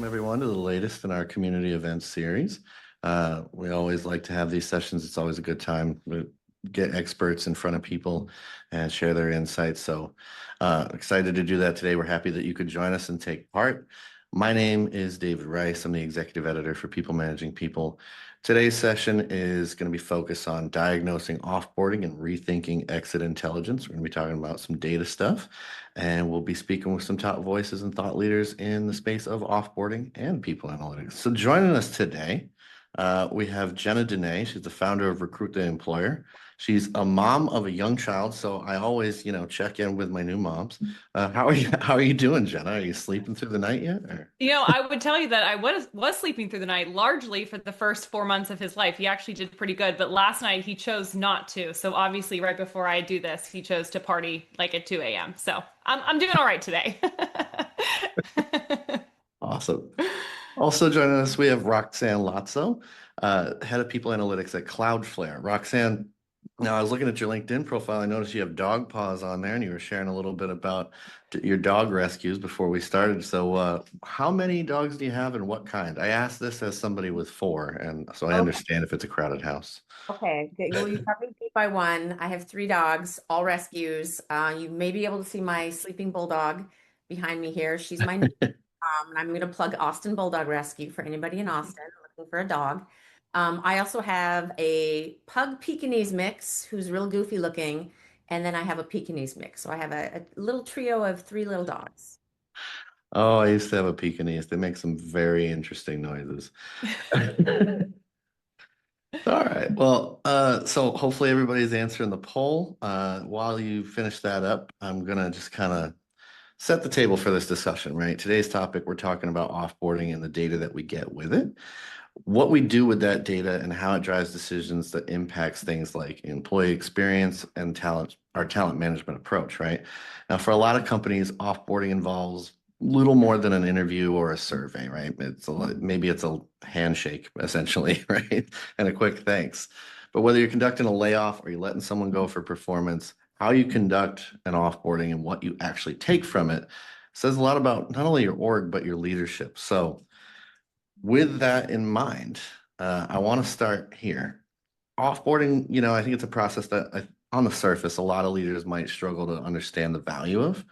everyone, to the latest in our community events series. We always like to have these sessions. It's always a good time to get experts in front of people and share their insights. So excited to do that today. We're happy that you could join us and take part. My name is David Rice. I'm the executive editor for People Managing People. Today's session is going to be focused on diagnosing offboarding and rethinking exit intelligence. We're going to be talking about some data stuff, and we'll be speaking with some top voices and thought leaders in the space of offboarding and people analytics. So joining us today, we have Jena Dunay. She's the founder of Recruit the Employer. She's a mom of a young child, so I always, check in with my new moms. How are you doing, Jena? Are you sleeping through the night yet? Or? I would tell you that I was sleeping through the night largely for the first 4 months of his life. He actually did pretty good, but last night he chose not to. So obviously, right before I do this, he chose to party like at 2 a.m. So I'm doing all right today. Awesome. Also joining us, we have Roxanne Laczo, head of people analytics at Cloudflare. Roxanne, now I was looking at your LinkedIn profile. I noticed you have dog paws on there, and you were sharing a little bit about your dog rescues before we started. So, how many dogs do you have, and what kind? I asked this as somebody with four, and so I Okay. understand if it's a crowded house. Okay. Good. Well, you probably beat by one. I have three dogs, all rescues. You may be able to see my sleeping bulldog behind me here. She's my new. And I'm going to plug Austin Bulldog Rescue for anybody in Austin looking for a dog. I also have a pug Pekingese mix who's real goofy looking, and then I have a Pekingese mix. So I have a little trio of three little dogs. Oh, I used to have a Pekingese. They make some very interesting noises. All right. Well, so hopefully everybody's answering the poll. While you finish that up, I'm gonna just kind of set the table for this discussion, right? Today's topic, we're talking about offboarding and the data that we get with it, what we do with that data, and how it drives decisions that impacts things like employee experience and our talent management approach, right? Now, for a lot of companies, offboarding involves little more than an interview or a survey, right? Maybe it's a handshake essentially, right? And a quick thanks. But whether you're conducting a layoff or you're letting someone go for performance, how you conduct an offboarding and what you actually take from it says a lot about not only your org, but your leadership. So with that in mind, I want to start here. Offboarding, I think it's a process that on the surface, a lot of leaders might struggle to understand the value of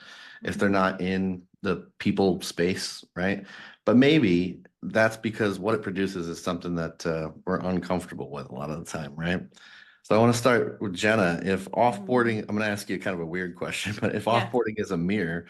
if they're not in the people space, right? But maybe that's because what it produces is something that we're uncomfortable with a lot of the time, right? So I want to start with Jena. If offboarding, I'm going to ask you kind of a weird question, but if Yeah. offboarding is a mirror,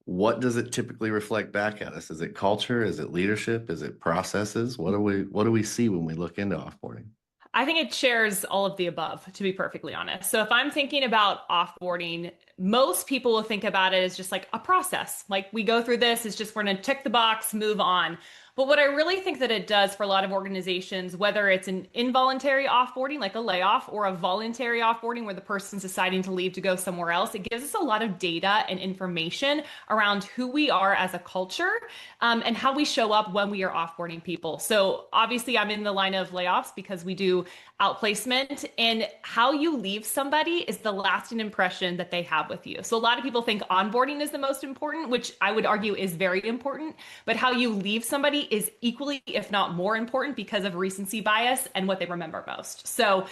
what does it typically reflect back at us? Is it culture? Is it leadership? Is it processes? What do we see when we look into offboarding? I think it shares all of the above, to be perfectly honest. So if I'm thinking about offboarding, most people will think about it as just like a process. Like we go through this, it's just we're going to tick the box, move on. But what I really think that it does for a lot of organizations, whether it's an involuntary offboarding, like a layoff, or a voluntary offboarding where the person's deciding to leave to go somewhere else, it gives us a lot of data and information around who we are as a culture, and how we show up when we are offboarding people. So obviously, I'm in the line of layoffs because we do outplacement, and how you leave somebody is the lasting impression that they have with you. So a lot of people think onboarding is the most important, which I would argue is very important, but how you leave somebody is equally, if not more important because of recency bias and what they remember most. So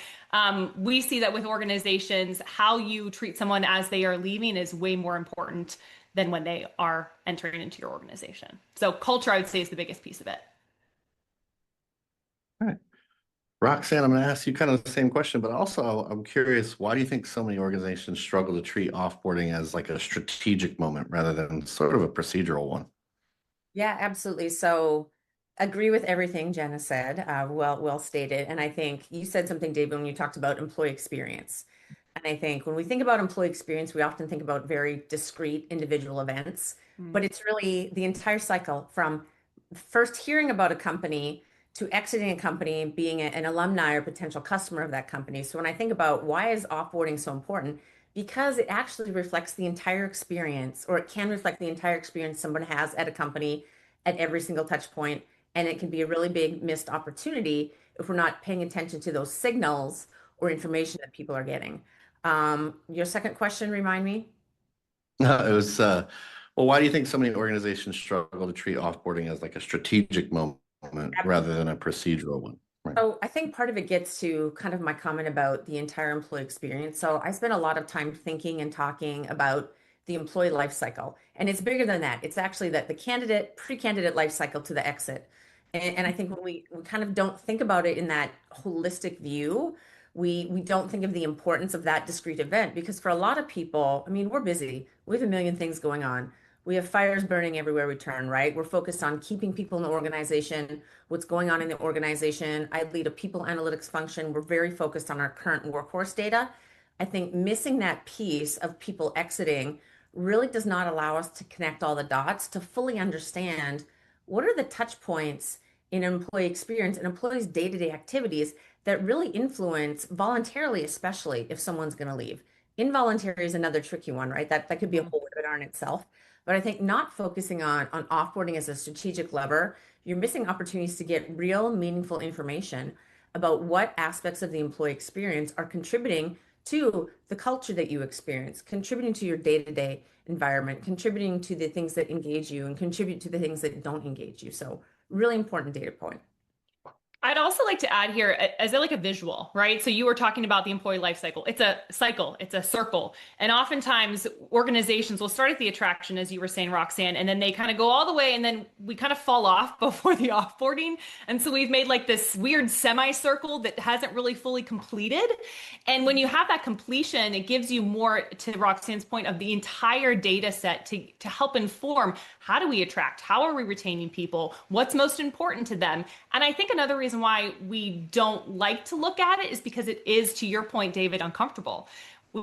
we see that with organizations, how you treat someone as they are leaving is way more important than when they are entering into your organization. So culture, I would say, is the biggest piece of it. All right. Roxanne, I'm going to ask you kind of the same question, but also I'm curious, why do you think so many organizations struggle to treat offboarding as like a strategic moment rather than sort of a procedural one? Yeah, absolutely. So agree with everything Jenna said. Well stated. And I think you said something, David, when you talked about employee experience. And I think when we think about employee experience, we often think about very discrete individual events, Mm. but it's really the entire cycle from first hearing about a company to exiting a company and being an alumni or potential customer of that company. So when I think about why is offboarding so important, because it actually reflects the entire experience, or it can reflect the entire experience someone has at a company at every single touch point. And it can be a really big missed opportunity if we're not paying attention to those signals or information that people are getting. Your second question, remind me. It was Well, why do you think so many organizations struggle to treat offboarding as like a strategic moment rather than a procedural one? Right. So I think part of it gets to kind of my comment about the entire employee experience. So I spend a lot of time thinking and talking about the employee life cycle. And it's bigger than that. It's actually that the candidate, pre-candidate life cycle to the exit. And I think when we kind of don't think about it in that holistic view, we don't think of the importance of that discrete event because for a lot of people, I mean, we're busy. We have a million things going on. We have fires burning everywhere we turn, right? We're focused on keeping people in the organization, what's going on in the organization. I lead a people analytics function. We're very focused on our current workforce data. I think missing that piece of people exiting really does not allow us to connect all the dots to fully understand what are the touch points in employee experience and employees' day-to-day activities that really influence voluntarily, especially if someone's going to leave. Involuntary is another tricky one, right? That could be a Mhm. whole webinar in itself. But I think not focusing on offboarding as a strategic lever, you're missing opportunities to get real, meaningful information about what aspects of the employee experience are contributing to the culture that you experience, contributing to your day-to-day environment, contributing to the things that engage you, and contribute to the things that don't engage you. So, really important data point. I'd also like to add here as like a visual, right? So you were talking about the employee life cycle. It's a cycle, it's a circle. And oftentimes organizations will start at the attraction, as you were saying, Roxanne, and then they kind of go all the way and then we kind of fall off before the offboarding. And so we've made like this weird semicircle that hasn't really fully completed. And when you have that completion, it gives you more, to Roxanne's point, of the entire data set to help inform how do we attract? How are we retaining people? What's most important to them? And I think another reason why we don't like to look at it is because it is, to your point, David, uncomfortable.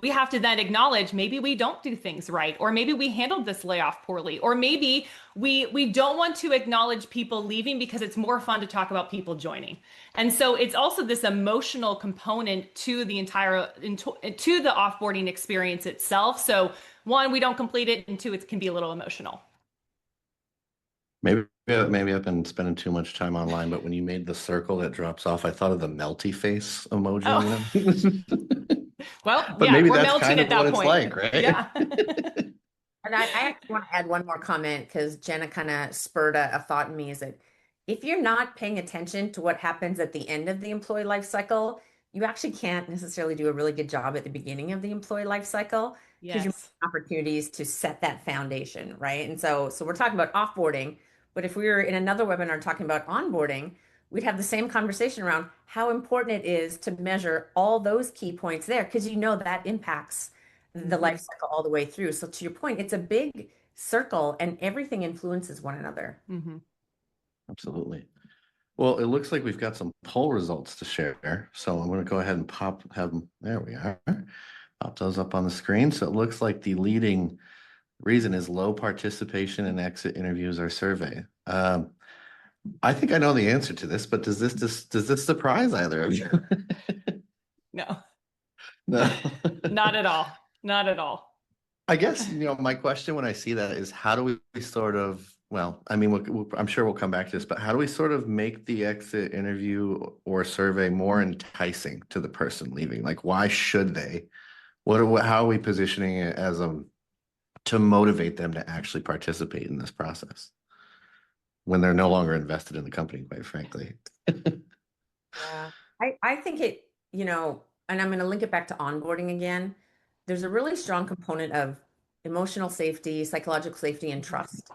We have to then acknowledge maybe we don't do things right, or maybe we handled this layoff poorly, or maybe we don't want to acknowledge people leaving because it's more fun to talk about people joining. And so it's also this emotional component to the entire to the offboarding experience itself. So one, we don't complete it, and two, it can be a little emotional. Maybe I've been spending too much time online, but when you made the circle that drops off, I thought of the melty face emoji, Oh, you know? well, But yeah, maybe we're that's melting kind at of what that it's point. like, right? Yeah. And I actually want to add one more comment because Jenna kind of spurred a thought in me is that if you're not paying attention to what happens at the end of the employee life cycle, you actually can't necessarily do a really good job at the beginning of the employee life cycle because you're Yes. missing opportunities to set that foundation, right? And so we're talking about offboarding, but if we were in another webinar talking about onboarding, we'd have the same conversation around how important it is to measure all those key points there because you know that impacts the Mhm. life cycle all the way through. So to your point, it's a big circle and everything influences one another. Mhm. Absolutely. Well, it looks like we've got some poll results to share. So I'm going to go ahead and have them. There we are. Pop those up on the screen. So it looks like the leading reason is low participation in exit interviews or survey. I think I know the answer to this, but does this surprise either of you? No, No. not at all. Not at all. I guess, my question when I see that is how do we sort of, well, I mean, I'm sure we'll come back to this, but how do we sort of make the exit interview or survey more enticing to the person leaving? Like, why should they? How are we positioning it as to motivate them to actually participate in this process when they're no longer invested in the company, quite frankly? Yeah. I think and I'm going to link it back to onboarding again. There's a really strong component of emotional safety, psychological safety, and trust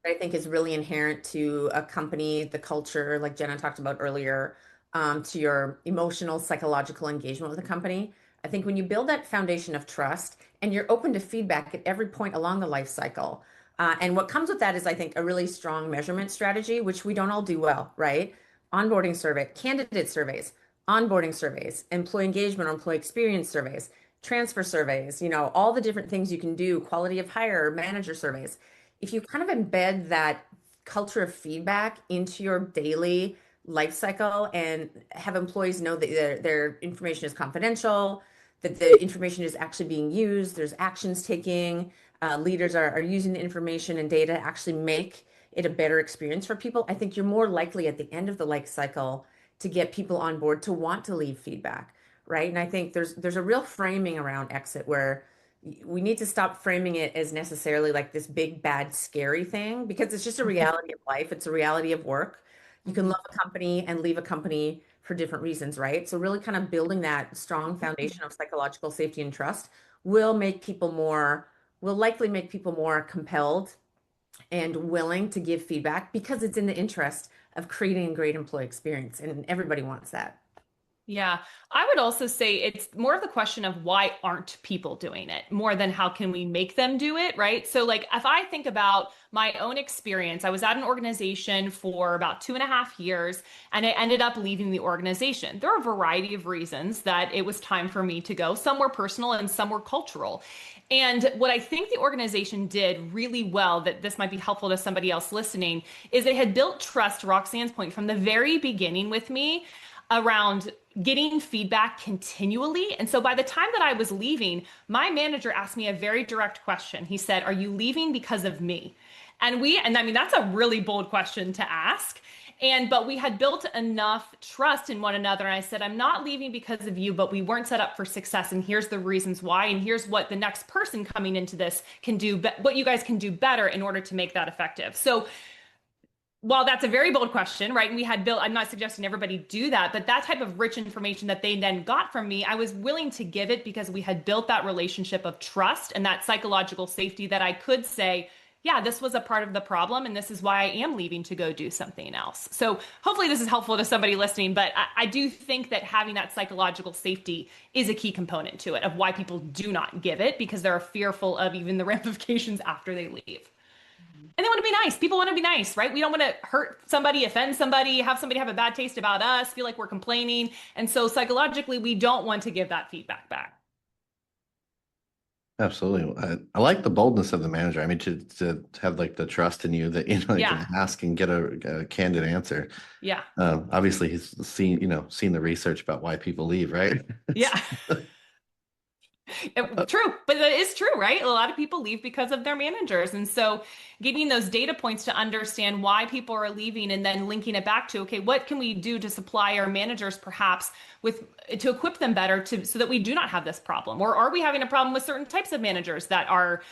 that I think is really inherent to a company, the culture, like Jenna talked about earlier, to your emotional, psychological engagement with the company. I think when you build that foundation of trust and you're open to feedback at every point along the life cycle, and what comes with that is, I think, a really strong measurement strategy, which we don't all do well, right? Onboarding survey, candidate surveys, onboarding surveys, employee engagement or employee experience surveys, transfer surveys, all the different things you can do, quality of hire, manager surveys. If you kind of embed that culture of feedback into your daily life cycle and have employees know that their information is confidential, that the information is actually being used, there's actions taking, leaders are using the information and data to actually make it a better experience for people, I think you're more likely at the end of the life cycle to get people on board to want to leave feedback, right? And I think there's a real framing around exit where we need to stop framing it as necessarily like this big, bad, scary thing because it's just a reality of life. It's a reality of work. You can Mhm. love a company and leave a company for different reasons, right? So really kind of building that strong foundation of psychological safety and trust will make people more, will likely make people more compelled and willing to give feedback because it's in the interest of creating a great employee experience. And everybody wants that. Yeah, I would also say it's more of the question of why aren't people doing it more than how can we make them do it, right? So, like, if I think about my own experience, I was at an organization for about 2.5 years and I ended up leaving the organization. There are a variety of reasons that it was time for me to go. Some were personal and some were cultural. And what I think the organization did really well, that this might be helpful to somebody else listening, is they had built trust, Roxanne's point, from the very beginning with me around getting feedback continually. And so by the time that I was leaving, my manager asked me a very direct question. He said, "Are you leaving because of me?" And I mean, that's a really bold question to ask. But we had built enough trust in one another. And I said, "I'm not leaving because of you, but we weren't set up for success. And here's the reasons why. And here's what the next person coming into this can do, what you guys can do better in order to make that effective." So while that's a very bold question, right? And we had built, I'm not suggesting everybody do that, but that type of rich information that they then got from me, I was willing to give it because we had built that relationship of trust and that psychological safety that I could say, yeah, this was a part of the problem, and this is why I am leaving to go do something else. So hopefully this is helpful to somebody listening, but I do think that having that psychological safety is a key component to it of why people do not give it because they're fearful of even the ramifications after they leave. And they want to be nice. People want to be nice, right? We don't want to hurt somebody, offend somebody, have somebody have a bad taste about us, feel like we're complaining. And so psychologically, we don't want to give that feedback back. Absolutely. I like the boldness of the manager. I mean, to have like the trust in you that, you Yeah. can ask and get a candid answer. Yeah. Obviously he's seen the research about why people leave, right? Yeah. True, but that is true, right? A lot of people leave because of their managers. And so getting those data points to understand why people are leaving and then linking it back to, okay, what can we do to supply our managers perhaps with to equip them better to so that we do not have this problem? Or are we having a problem with certain types of managers that are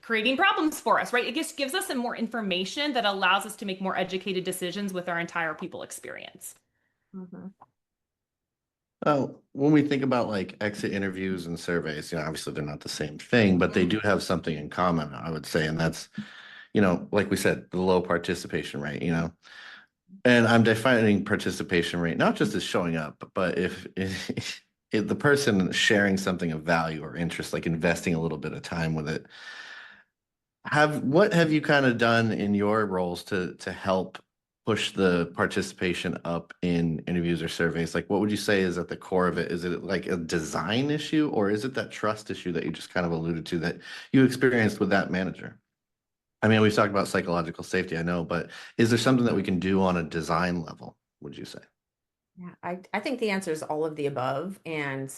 creating problems for us, right? It just gives us some more information that allows us to make more educated decisions with our entire people experience. Mhm. When we think about like exit interviews and surveys, obviously they're not the same thing, but they do have something in common, I would say, and that's, like we said, the low participation rate. And I'm defining participation rate not just as showing up, but if the person sharing something of value or interest, like investing a little bit of time with it. What have you kind of done in your roles to help push the participation up in interviews or surveys? Like, what would you say is at the core of it? Is it like a design issue, or is it that trust issue that you just kind of alluded to that you experienced with that manager? I mean, we've talked about psychological safety, I know, but is there something that we can do on a design level, would you say? Yeah, I think the answer is all of the above. And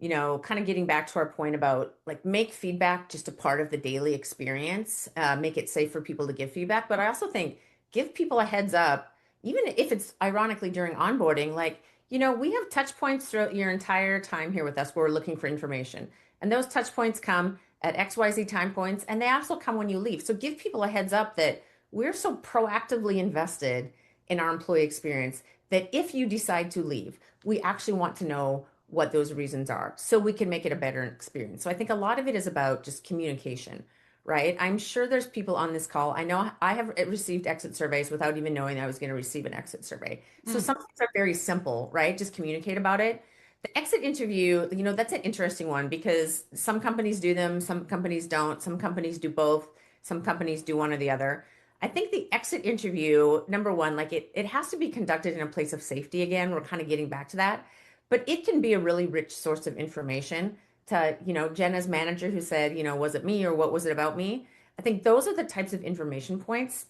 kind of getting back to our point about like make feedback just a part of the daily experience, make it safe for people to give feedback. But I also think give people a heads up, even if it's ironically during onboarding, like, we have touch points throughout your entire time here with us where we're looking for information. And those touch points come at XYZ time points, and they also come when you leave. So give people a heads up that we're so proactively invested in our employee experience that if you decide to leave, we actually want to know what those reasons are so we can make it a better experience. So I think a lot of it is about just communication, right? I'm sure there's people on this call. I know I have received exit surveys without even knowing I was going to receive an exit survey. So Mm. some things are very simple, right? Just communicate about it. The exit interview, that's an interesting one because some companies do them, some companies don't, some companies do both, some companies do one or the other. I think the exit interview, number one, like it has to be conducted in a place of safety again. We're kind of getting back to that, but it can be a really rich source of information to, Jenna's manager who said, was it me or what was it about me? I think those are the types of information points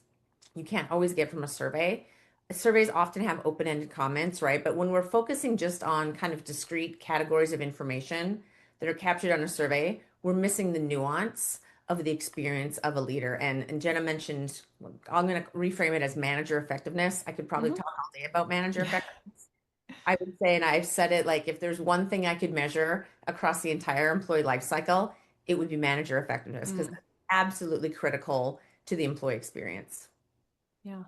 you can't always get from a survey. Surveys often have open-ended comments, right? But when we're focusing just on kind of discrete categories of information that are captured on a survey, we're missing the nuance of the experience of a leader. And Jenna mentioned, I'm going to reframe it as manager effectiveness. I could probably Mhm. talk all day about manager Yeah. effectiveness. I would say, and I've said it, like if there's one thing I could measure across the entire employee life cycle, it would be manager effectiveness because Mm, that's absolutely critical to the employee experience. yeah.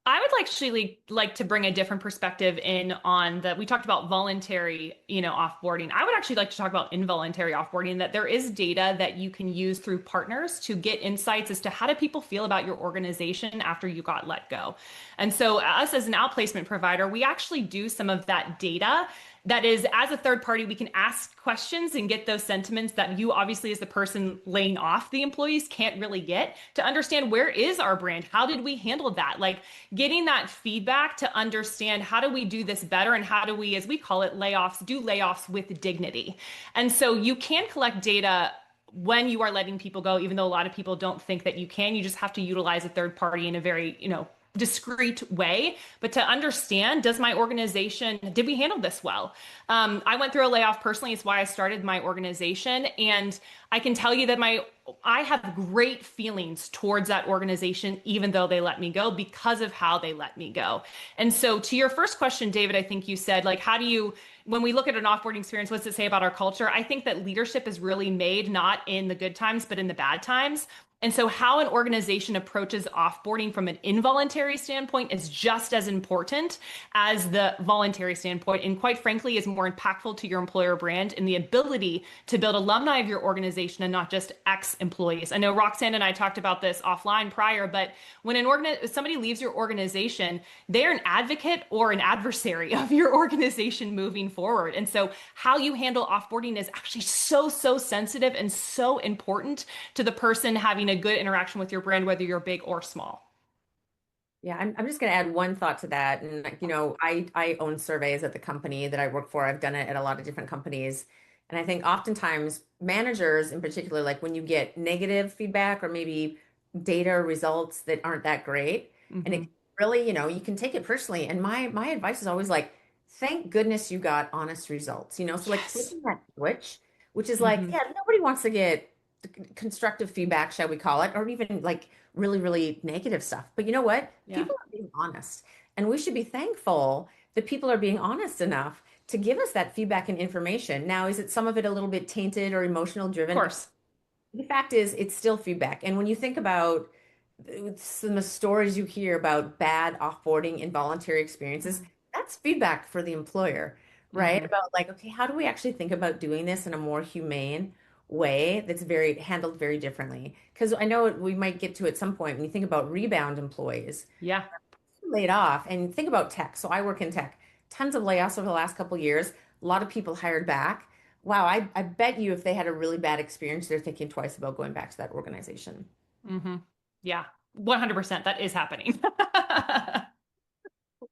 I would actually like to bring a different perspective in on we talked about voluntary, offboarding. I would actually like to talk about involuntary offboarding, that there is data that you can use through partners to get insights as to how do people feel about your organization after you got let go. And so us as an outplacement provider, we actually do some of that data. That is, as a third party, we can ask questions and get those sentiments that you obviously, as the person laying off the employees, can't really get to understand where is our brand? How did we handle that? Like getting that feedback to understand how do we do this better and how do we, as we call it, layoffs, do layoffs with dignity. And so you can collect data when you are letting people go, even though a lot of people don't think that you can. You just have to utilize a third party in a very, discreet way, but to understand, does my organization, did we handle this well? I went through a layoff personally. It's why I started my organization. And I can tell you that I have great feelings towards that organization, even though they let me go because of how they let me go. And so to your first question, David, I think you said, like, when we look at an offboarding experience, what's it say about our culture? I think that leadership is really made not in the good times, but in the bad times. And so, how an organization approaches offboarding from an involuntary standpoint is just as important as the voluntary standpoint, and quite frankly, is more impactful to your employer brand and the ability to build alumni of your organization and not just ex-employees. I know Roxanne and I talked about this offline prior, but when somebody leaves your organization, they're an advocate or an adversary of your organization moving forward. And so, how you handle offboarding is actually so, so sensitive and so important to the person having a good interaction with your brand, whether you're big or small. Yeah, I'm just going to add one thought to that. And, I own surveys at the company that I work for. I've done it at a lot of different companies. And I think oftentimes managers in particular, like when you get negative feedback or maybe data or results that aren't that great, and it Hmm. really, you can take it personally. And my advice is always like, thank goodness you got honest results, So like Yes. flipping that switch, which is like, Hmm. yeah, nobody wants to get constructive feedback, shall we call it, or even like really, really negative stuff. But you know what? Yeah, People are being honest, and we should be thankful that people are being honest enough to give us that feedback and information. Now, is it some of it a little bit tainted or emotional of driven? course. The fact is, it's still feedback. And when you think about some of the stories you hear about bad offboarding, involuntary experiences, that's feedback for the employer, right? Hmm. About like, okay, how do we actually think about doing this in a more humane way that's very handled very differently? Because I know we might get to at some point when you think about rebound employees Yeah. laid off and think about tech. So I work in tech, tons of layoffs over the last couple of years, a lot of people hired back. Wow, I bet you if they had a really bad experience, they're thinking twice about going back to that organization. Hmm. Yeah. 100%. That is happening.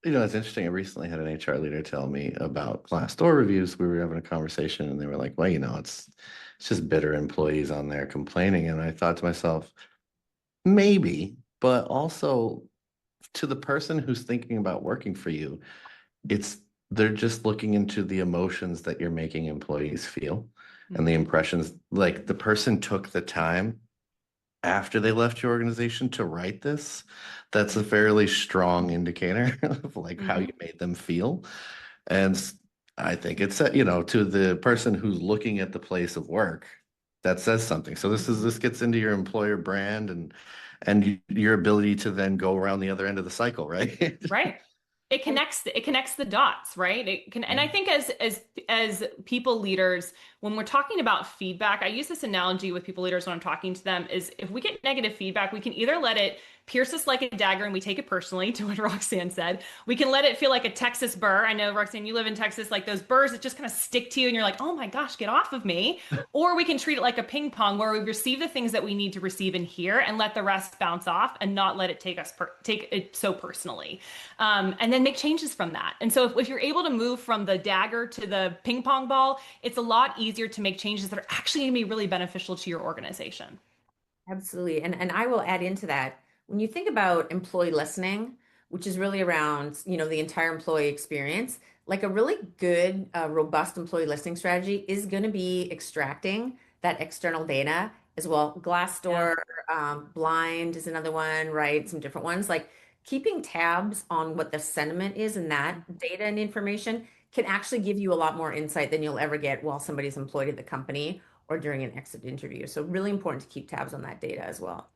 It's interesting. I recently had an HR leader tell me about Glassdoor reviews. We were having a conversation and they were like, well, it's just bitter employees on there complaining. And I thought to myself, maybe, but also to the person who's thinking about working for you, it's they're just looking into the emotions that you're making employees feel and the Hmm. impressions. Like the person took the time after they left your organization to write this. That's a fairly strong indicator of like how you Hmm. made them feel. And I think it's, to the person who's looking at the place of work, that says something. So this gets into your employer brand and your ability to then go around the other end of the cycle, right? Right. And It connects the dots, right? It can, and I think as people leaders, when we're talking about feedback, I use this analogy with people leaders when I'm talking to them is if we get negative feedback, we can either let it pierce us like a dagger and we take it personally, to what Roxanne said. We can let it feel like a Texas burr. I know, Roxanne, you live in Texas, like those burrs that just kind of stick to you and you're like, oh my gosh, get off of me. Or we can treat it like a ping pong where we receive the things that we need to receive in here and let the rest bounce off and not let it take it so personally. And then make changes from that. And so if you're able to move from the dagger to the ping pong ball, it's a lot easier to make changes that are actually going to be really beneficial to your organization. absolutely. And I will add into that. When you think about employee listening, which is really around, the entire employee experience, like a really good, robust employee listening strategy is going to be extracting that external data as well. Yeah. Glassdoor, Blind is another one, right? Some different ones. Like keeping tabs on what the sentiment is in that data and information can actually give you a lot more insight than you'll ever get while somebody's employed at the company or during an exit interview. So really important to keep tabs on that data as well.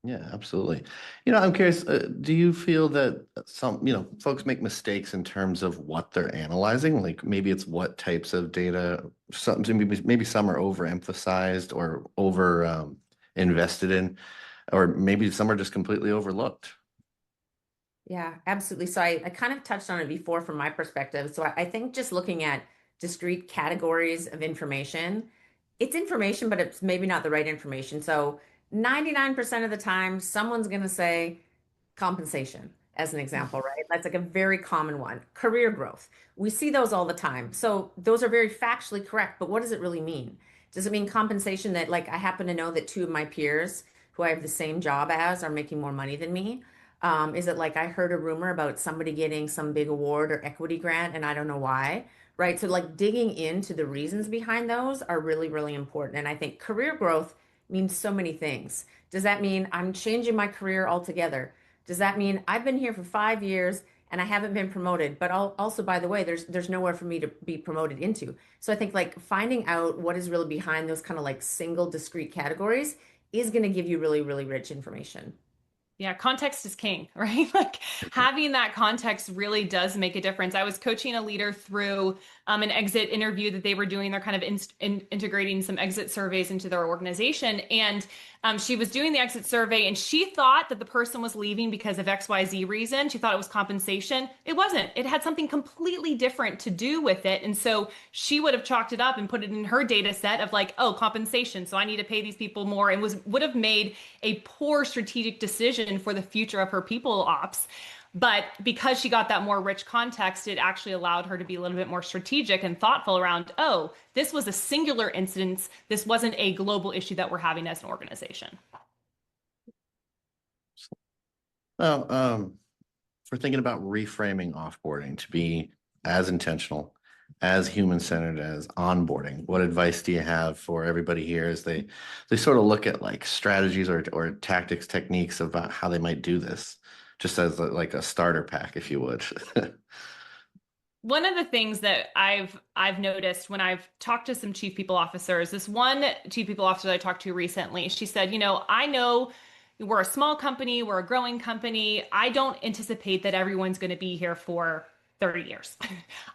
Yeah, absolutely. I'm curious, do you feel that some, folks make mistakes in terms of what they're analyzing? Like maybe it's what types of data, maybe some are overemphasized or over invested in, or maybe some are just completely overlooked. Yeah, absolutely. So I kind of touched on it before from my perspective. So I think just looking at discrete categories of information, it's information, but it's maybe not the right information. So 99% of the time, someone's going to say, compensation as an example, right? That's like a very common one. Career growth. We see those all the time. So those are very factually correct, but what does it really mean? Does it mean compensation that like I happen to know that two of my peers who I have the same job as are making more money than me? Is it like I heard a rumor about somebody getting some big award or equity grant and I don't know why, right? So like digging into the reasons behind those are really, really important. And I think career growth means so many things. Does that mean I'm changing my career altogether? Does that mean I've been here for 5 years and I haven't been promoted? But also, by the way, there's nowhere for me to be promoted into. So I think like finding out what is really behind those kind of like single discrete categories is going to give you really, really rich information. Yeah, context is king, right? Like having that context really does make a difference. I was coaching a leader through an exit interview that they were doing. They're kind of integrating some exit surveys into their organization. And she was doing the exit survey and she thought that the person was leaving because of XYZ reason. She thought it was compensation. It wasn't. It had something completely different to do with it. And so she would have chalked it up and put it in her data set of like, oh, compensation. So I need to pay these people more and would have made a poor strategic decision for the future of her people ops. But because she got that more rich context, it actually allowed her to be a little bit more strategic and thoughtful around, oh, this was a singular incident. This wasn't a global issue that we're having as an organization. Well, if we're thinking about reframing offboarding to be as intentional, as human-centered as onboarding, what advice do you have for everybody here as they sort of look at like strategies or tactics, techniques about how they might do this, just as like a starter pack, if you would. One of the things that I've noticed when I've talked to some chief people officers, this one chief people officer that I talked to recently, she said, I know we're a small company, we're a growing company. I don't anticipate that everyone's going to be here for 30 years.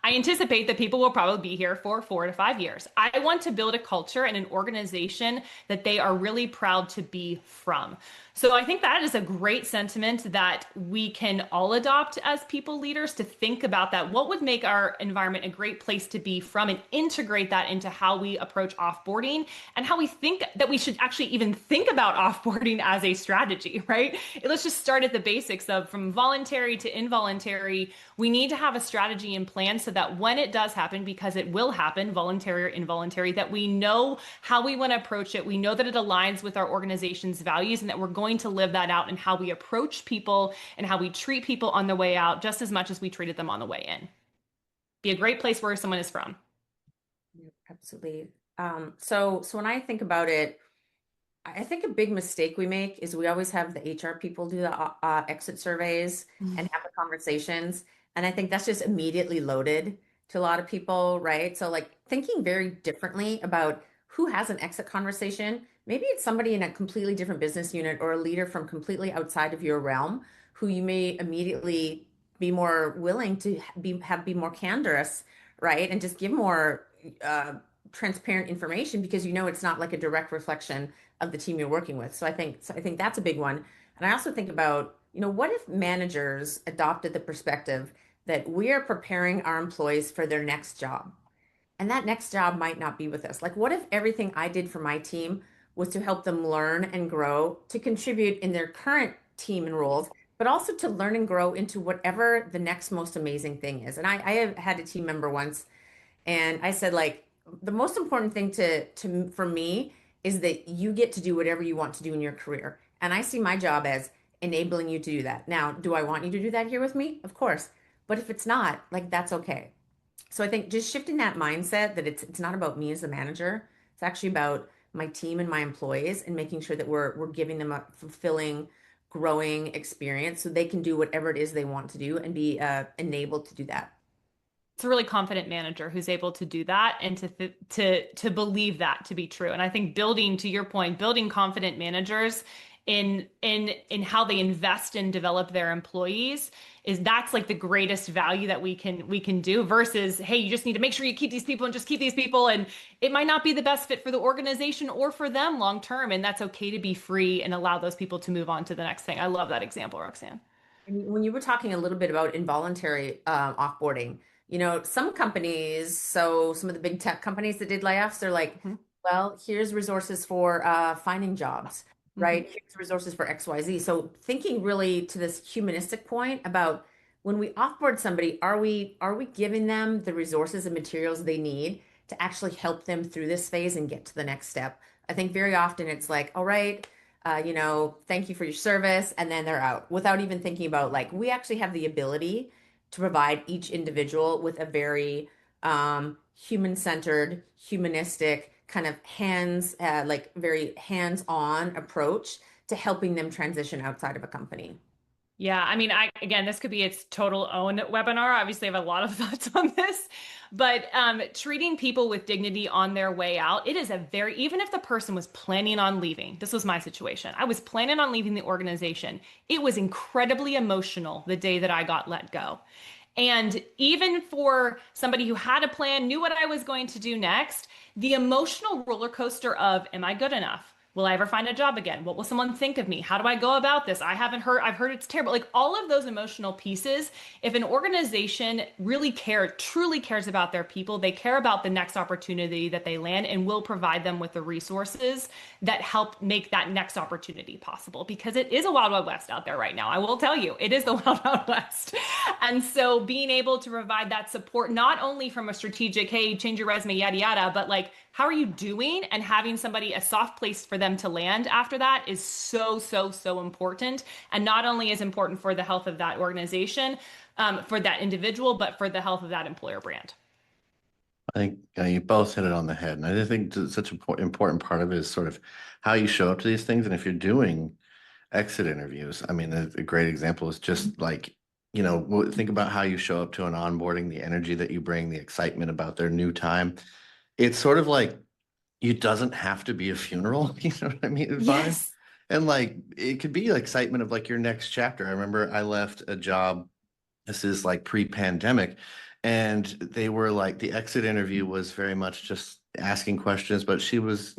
I anticipate that people will probably be here for 4 to 5 years. I want to build a culture and an organization that they are really proud to be from. So I think that is a great sentiment that we can all adopt as people leaders to think about that. What would make our environment a great place to be from and integrate that into how we approach offboarding and how we think that we should actually even think about offboarding as a strategy, right? Let's just start at the basics of from voluntary to involuntary. We need to have a strategy and plan so that when it does happen, because it will happen, voluntary or involuntary, that we know how we want to approach it. We know that it aligns with our organization's values and that we're going to live that out in how we approach people and how we treat people on the way out, just as much as we treated them on the way in. Be a great place where someone is from. Yeah, absolutely. So when I think about it, I think a big mistake we make is we always have the HR people do the exit surveys and have the conversations. And I think that's just immediately loaded to a lot of people, right? So, like thinking very differently about who has an exit conversation. Maybe it's somebody in a completely different business unit or a leader from completely outside of your realm who you may immediately be more willing to be more candorous, right? And just give more uh, transparent information because you know it's not like a direct reflection of the team you're working with. So I think that's a big one. And I also think about, what if managers adopted the perspective that we are preparing our employees for their next job? And that next job might not be with us. Like, what if everything I did for my team was to help them learn and grow, to contribute in their current team and roles, but also to learn and grow into whatever the next most amazing thing is? And I have had a team member once and I said, like, the most important thing to for me is that you get to do whatever you want to do in your career. And I see my job as enabling you to do that. Now, do I want you to do that here with me? Of course. But if it's not, like that's okay. So I think just shifting that mindset that it's not about me as a manager. It's actually about my team and my employees and making sure that we're giving them a fulfilling, growing experience so they can do whatever it is they want to do and be enabled to do that. It's a really confident manager who's able to do that and to believe that to be true. And I think building, to your point, building confident managers in how they invest and develop their employees is that's like the greatest value that we can do versus, hey, you just need to make sure you keep these people and just keep these people, and it might not be the best fit for the organization or for them long term, and that's okay to be free and allow those people to move on to the next thing. I love that example, Roxanne. And when you were talking a little bit about involuntary offboarding, some companies, so some of the big tech companies that did layoffs, they're like, Mhm. well, here's resources for finding jobs, Mhm. right? Here's resources for XYZ. So thinking really to this humanistic point about when we offboard somebody, are we giving them the resources and materials they need to actually help them through this phase and get to the next step? I think very often it's like, all right, thank you for your service, and then they're out without even thinking about like we actually have the ability to provide each individual with a very human-centered, humanistic kind of like very hands-on approach to helping them transition outside of a company. Yeah, I mean, again, this could be its total own webinar. Obviously, I have a lot of thoughts on this, but treating people with dignity on their way out, it is a very, even if the person was planning on leaving, this was my situation. I was planning on leaving the organization. It was incredibly emotional the day that I got let go. And even for somebody who had a plan, knew what I was going to do next, the emotional roller coaster of, am I good enough? Will I ever find a job again? What will someone think of me? How do I go about this? I've heard it's terrible. Like all of those emotional pieces, if an organization truly cares about their people, they care about the next opportunity that they land and will provide them with the resources that help make that next opportunity possible. Because it is a wild, wild west out there right now. I will tell you, it is the wild, wild west. And so being able to provide that support, not only from a strategic, hey, change your resume, yada, yada, but like, how are you doing? And having somebody, a soft place for them to land after that is so, so, so important. And not only is important for the health of that organization, for that individual, but for the health of that employer brand. I think you both hit it on the head. And I just think such an important part of it is sort of how you show up to these things. And if you're doing exit interviews, I mean, a great example is just like, think about how you show up to an onboarding, the energy that you bring, the excitement about their new time. It's sort of like it doesn't have to be a funeral, you know what I mean? Vibe. Yes. And like it could be like excitement of like your next chapter. I remember I left a job, this is like pre-pandemic, and they were like the exit interview was very much just asking questions, but she was,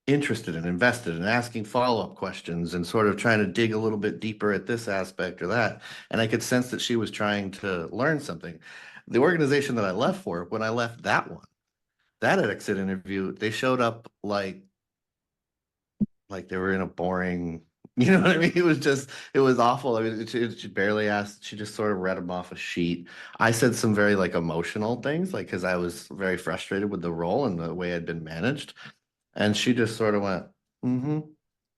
interested and invested in asking follow-up questions and sort of trying to dig a little bit deeper at this aspect or that. And I could sense that she was trying to learn something. The organization that I left for, when I left that one, that exit interview, they showed up like they were in a boring, you know what I mean? It was awful. I mean, she barely asked, she just sort of read them off a sheet. I said some very like emotional things, like, because I was very frustrated with the role and the way I'd been managed. And she just sort of went, mm-hmm.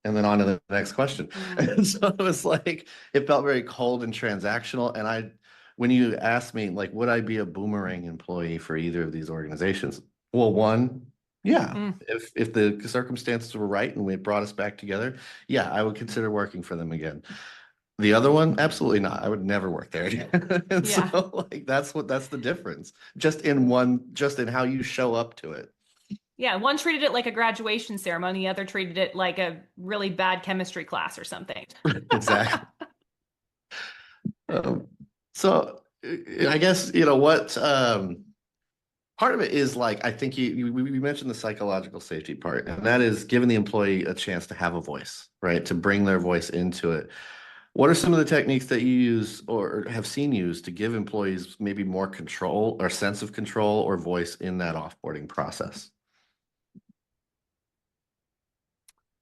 And then on to the next question. Mm. And so it was like, it felt very cold and transactional. And when you asked me, like, would I be a boomerang employee for either of these organizations? Well, one, yeah. Mm. If the circumstances were right and we brought us back together, yeah, I would consider working for them again. The other one, absolutely not. I would never work there again. And so Yeah. like that's the difference. Just in how you show up to it. Yeah. One treated it like a graduation ceremony, the other treated it like a really bad chemistry class or something. Exactly. Um, I guess what part of it is like I think we mentioned the psychological safety part, and that is giving the employee a chance to have a voice, right? To bring their voice into it. What are some of the techniques that you use or have seen used to give employees maybe more control or sense of control or voice in that offboarding process?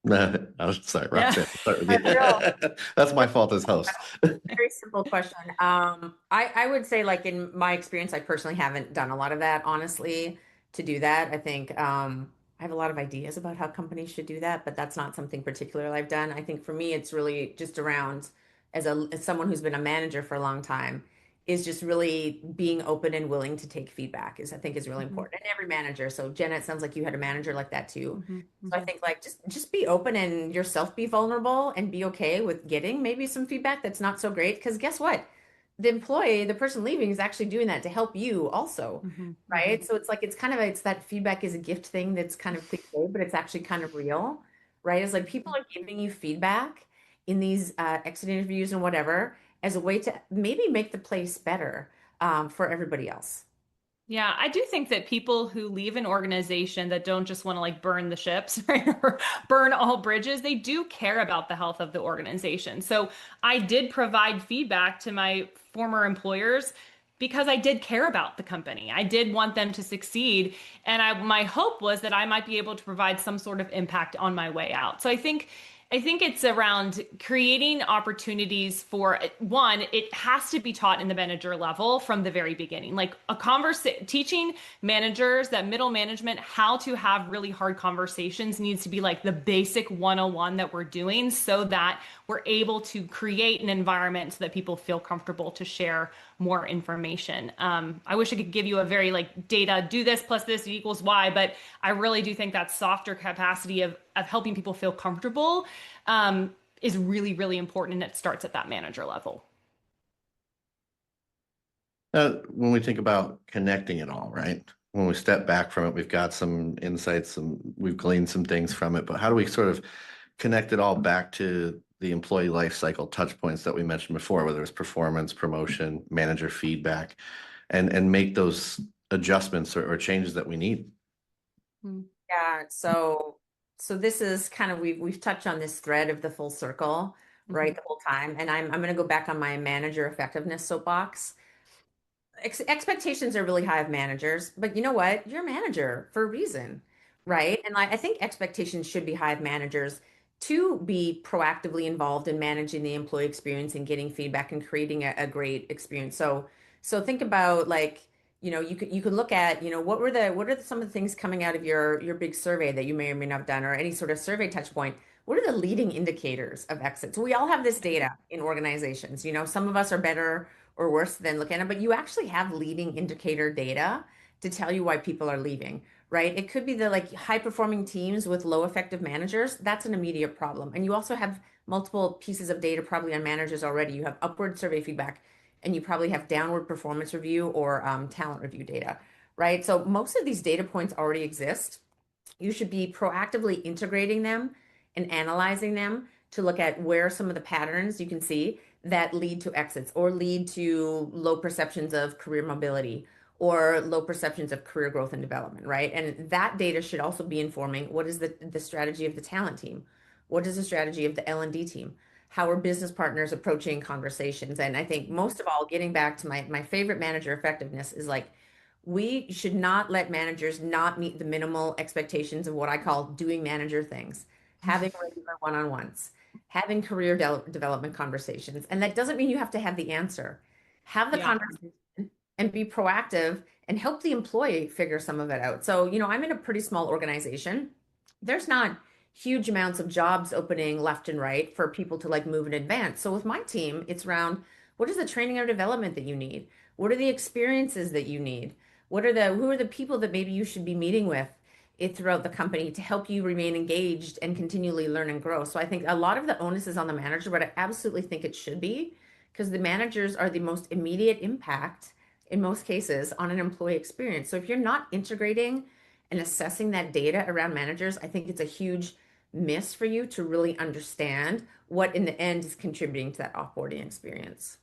I'm sorry, Yeah. Roxanne. Start with Real you. That's my fault as host. very simple question. I would say, like in my experience, I personally haven't done a lot of that, honestly, to do that. I think I have a lot of ideas about how companies should do that, but that's not something particular I've done. I think for me, it's really just around as someone who's been a manager for a long time. is just really being open and willing to take feedback is I think is really Mhm. important. And every manager. So Jenna, it sounds like you had a manager like that too. Mhm. So I Mhm. think like just be open and yourself be vulnerable and be okay with getting maybe some feedback that's not so great. Because guess what? The employee, the person leaving is actually doing that to help you also, Mhm. right? Mhm. So it's like it's kind of it's that feedback is a gift thing that's kind of cliche, but it's actually kind of real, right? It's like people are giving you feedback in these exit interviews and whatever as a way to maybe make the place better for everybody else. Yeah, I do think that people who leave an organization that don't just want to like burn the ships, right, or burn all bridges, they do care about the health of the organization. So I did provide feedback to my former employers because I did care about the company. I did want them to succeed. And my hope was that I might be able to provide some sort of impact on my way out. So I think it's around creating opportunities for one, it has to be taught in the manager level from the very beginning. Like a conversation, teaching managers, that middle management, how to have really hard conversations needs to be like the basic 101 that we're doing so that we're able to create an environment so that people feel comfortable to share more information. I wish I could give you a very like data, do this plus this equals Y, but I really do think that softer capacity of helping people feel comfortable is really, really important. And it starts at that manager level. When we think about connecting it all, right? When we step back from it, we've got some insights, we've gleaned some things from it, but how do we sort of connect it all back to the employee life cycle touch points that we mentioned before, whether it's performance, promotion, manager feedback, and make those adjustments or changes that we need? Mm-hmm. Yeah, so this is kind of we've touched on this thread of the full circle, right, the whole time. And I'm going to go back on my manager effectiveness soapbox. Expectations are really high of managers, but you know what? You're a manager for a reason, right? And I think expectations should be high of managers to be proactively involved in managing the employee experience and getting feedback and creating a great experience. So think about like, you could look at, some of the things coming out of your big survey that you may or may not have done, or any sort of survey touch point. What are the leading indicators of exit? So we all have this data in organizations. Some of us are better or worse than looking at it, but you actually have leading indicator data to tell you why people are leaving, right? It could be the like high performing teams with low effective managers. That's an immediate problem. And you also have multiple pieces of data probably on managers already. You have upward survey feedback, and you probably have downward performance review or talent review data, right? So most of these data points already exist. You should be proactively integrating them and analyzing them to look at where some of the patterns you can see that lead to exits or lead to low perceptions of career mobility or low perceptions of career growth and development, right? And that data should also be informing what is the strategy of the talent team? What is the strategy of the L&D team? How are business partners approaching conversations? And I think most of all, getting back to my favorite manager effectiveness is like we should not let managers not meet the minimal expectations of what I call doing manager things, having regular one-on-ones, having career development conversations. And that doesn't mean you have to have the answer. Have the Yeah. conversation and be proactive and help the employee figure some of it out. So, I'm in a pretty small organization. There's not huge amounts of jobs opening left and right for people to like move and advance. So with my team, it's around what is the training or development that you need? What are the experiences that you need? Who are the people that maybe you should be meeting with throughout the company to help you remain engaged and continually learn and grow? So I think a lot of the onus is on the manager, but I absolutely think it should be because the managers are the most immediate impact in most cases on an employee experience. So if you're not integrating and assessing that data around managers, I think it's a huge miss for you to really understand what in the end is contributing to that offboarding experience.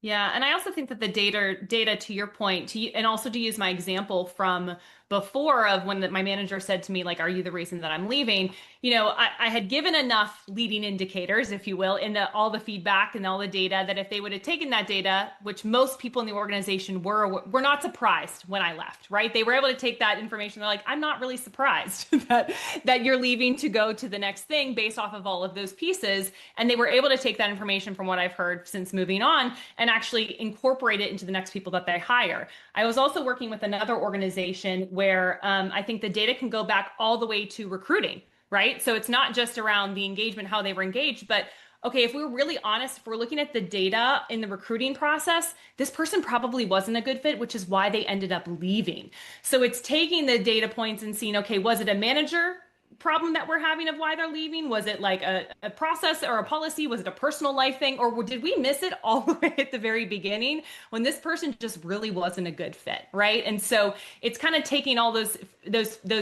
Yeah, and I also think that the data to your point, and also to use my example from before of when my manager said to me, like, "Are you the reason that I'm leaving?" I had given enough leading indicators, if you will, in all the feedback and all the data that if they would have taken that data, which most people in the organization were not surprised when I left, right? They were able to take that information. They're like, "I'm not really surprised that you're leaving to go to the next thing based off of all of those pieces." And they were able to take that information from what I've heard since moving on and actually incorporate it into the next people that they hire. I was also working with another organization where I think the data can go back all the way to recruiting, right? So it's not just around the engagement, how they were engaged, but okay, if we're really honest, if we're looking at the data in the recruiting process, this person probably wasn't a good fit, which is why they ended up leaving. So it's taking the data points and seeing, okay, was it a manager problem that we're having of why they're leaving? Was it like a process or a policy? Was it a personal life thing? Or did we miss it all the way at the very beginning when this person just really wasn't a good fit, right? And so it's kind of taking all those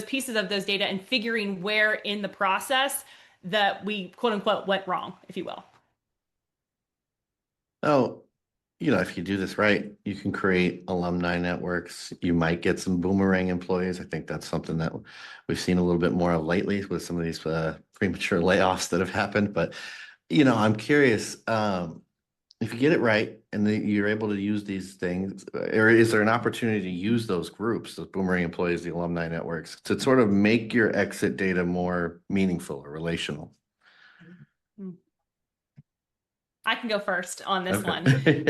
pieces of those data and figuring where in the process that we quote unquote went wrong, if you will. Oh, if you do this right, you can create alumni networks. You might get some boomerang employees. I think that's something that we've seen a little bit more of lately with some of these premature layoffs that have happened. But, I'm curious, if you get it right and you're able to use these things, or is there an opportunity to use those groups, those boomerang employees, the alumni networks, to sort of make your exit data more meaningful or relational? I can go first on this one. Okay.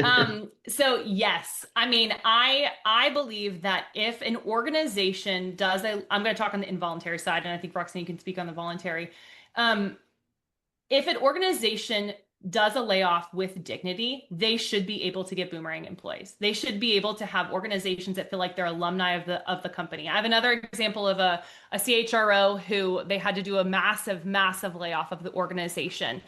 So yes, I mean, I believe that if an organization does I'm going to talk on the involuntary side, and I think Roxanne can speak on the voluntary. If an organization does a layoff with dignity, they should be able to get boomerang employees. They should be able to have organizations that feel like they're alumni of the company. I have another example of a CHRO who they had to do a massive layoff of the organization.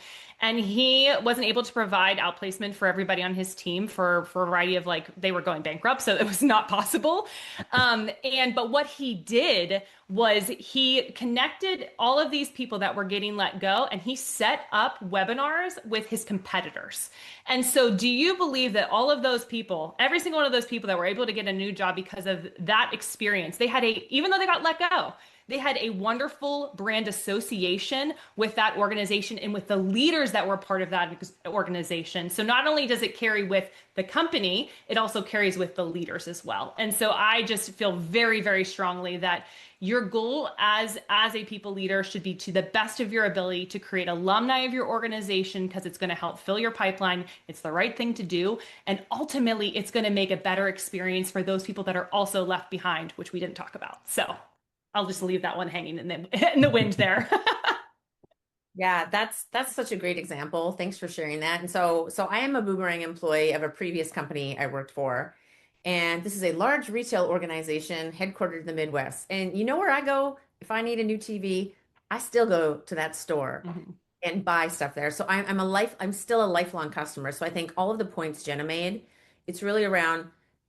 And he wasn't able to provide outplacement for everybody on his team for a variety of they were going bankrupt, so it was not possible. But what he did was he connected all of these people that were getting let go, and he set up webinars with his competitors. And so do you believe that all of those people, every single one of those people that were able to get a new job because of that experience, even though they got let go, they had a wonderful brand association with that organization and with the leaders that were part of that organization. So not only does it carry with the company, it also carries with the leaders as well. And so I just feel very, very strongly that your goal as a people leader should be, to the best of your ability, to create alumni of your organization, because it's going to help fill your pipeline. It's the right thing to do. And ultimately, it's going to make a better experience for those people that are also left behind, which we didn't talk about. So I'll just leave that one hanging in the wind there. Yeah, that's such a great example. Thanks for sharing that. And so I am a boomerang employee of a previous company I worked for. And this is a large retail organization headquartered in the Midwest. And you know where I go if I need a new TV? I still go to that store and buy stuff there. So I'm still a lifelong customer. So I think all of the points Jena made, it's really around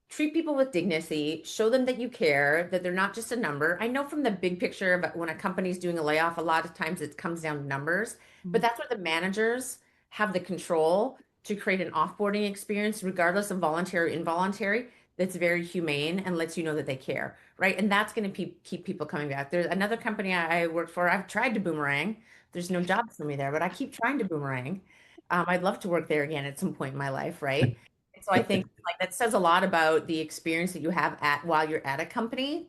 treat people with dignity, show them that you care, that they're not just a number. I know from the big picture, but when a company's doing a layoff, a lot of times it comes down to numbers, but that's where the managers have the control to create an offboarding experience, regardless of voluntary or involuntary, that's very humane and lets you know that they care, right? And that's going to keep people coming back. There's another company I worked for. I've tried to boomerang. There's no jobs for me there, but I keep trying to boomerang. I'd love to work there again at some point in my life, right? And so I think that says a lot about the experience that you have while you're at a company.